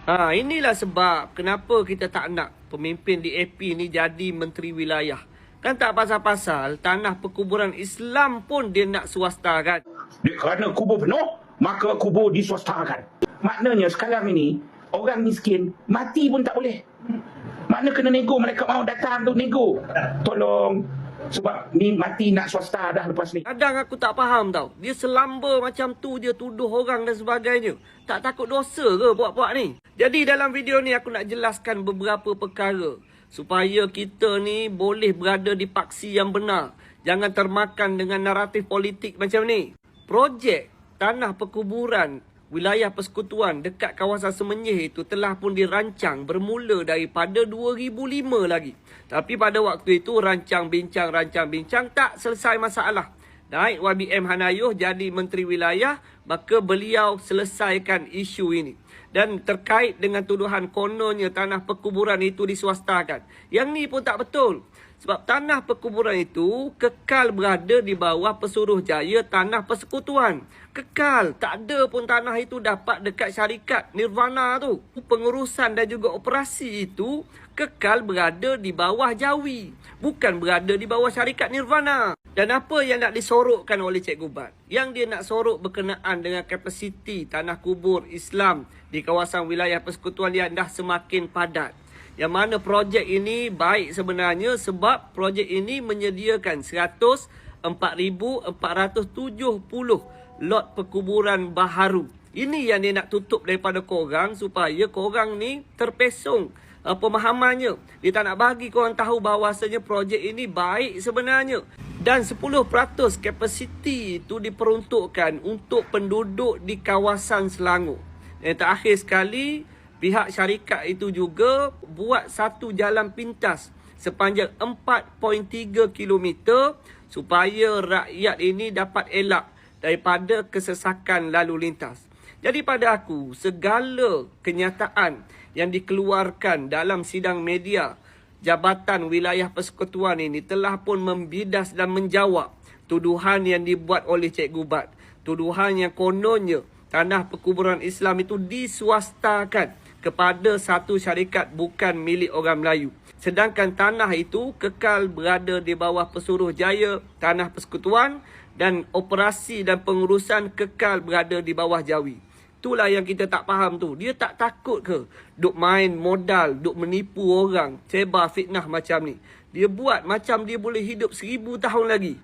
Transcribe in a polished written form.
Inilah sebab kenapa kita tak nak pemimpin DAP ni jadi menteri wilayah. Kan tak pasal-pasal tanah perkuburan Islam pun dia nak swastakan. Kerana kubur penuh, maka kubur diswastakan. Maknanya sekarang ini, orang miskin mati pun tak boleh. Makna kena nego, mereka mau datang tu nego. Tolong, sebab ni mati nak swasta dah lepas ni. Kadang aku tak faham tau. Dia selamba macam tu je, tuduh orang dan sebagainya. Tak takut dosa ke buat-buat ni? Jadi dalam video ni aku nak jelaskan beberapa perkara supaya kita ni boleh berada di paksi yang benar. Jangan termakan dengan naratif politik macam ni. Projek tanah perkuburan wilayah persekutuan dekat kawasan Semenyih itu telah pun dirancang bermula daripada 2005 lagi. Tapi pada waktu itu rancang bincang tak selesai masalah. Naik YBM Hanayuh jadi menteri wilayah, maka beliau selesaikan isu ini. Dan terkait dengan tuduhan kononnya tanah perkuburan itu diswastakan. Yang ni pun tak betul. Sebab tanah perkuburan itu kekal berada di bawah Pesuruhjaya Tanah Persekutuan. Kekal. Tak ada pun tanah itu dapat dekat syarikat Nirvana tu. Pengurusan dan juga operasi itu kekal berada di bawah Jawi. Bukan berada di bawah syarikat Nirvana. Dan apa yang nak disorokkan oleh Cikgu Bat? Yang dia nak sorok berkenaan dengan kapasiti tanah kubur Islam di kawasan wilayah persekutuan yang dah semakin padat. Yang mana projek ini baik sebenarnya sebab projek ini menyediakan 104,470 lot perkuburan baharu. Ini yang dia nak tutup daripada korang supaya korang ni terpesong pemahamannya. Dia tak nak bagi korang tahu bahawasanya projek ini baik sebenarnya. Dan 10% kapasiti itu diperuntukkan untuk penduduk di kawasan Selangor. Yang terakhir sekali, pihak syarikat itu juga buat satu jalan pintas sepanjang 4.3 km supaya rakyat ini dapat elak daripada kesesakan lalu lintas. Jadi pada aku, segala kenyataan yang dikeluarkan dalam sidang media Jabatan Wilayah Persekutuan ini telah pun membidas dan menjawab tuduhan yang dibuat oleh Cikgu Bat. Tuduhan yang kononnya tanah perkuburan Islam itu diswastakan kepada satu syarikat bukan milik orang Melayu. Sedangkan tanah itu kekal berada di bawah Pesuruhjaya Tanah Persekutuan dan operasi dan pengurusan kekal berada di bawah Jawi. Itulah yang kita tak faham tu. Dia tak takut ke duk main modal, duk menipu orang, sebar fitnah macam ni. Dia buat macam dia boleh hidup 1000 tahun lagi.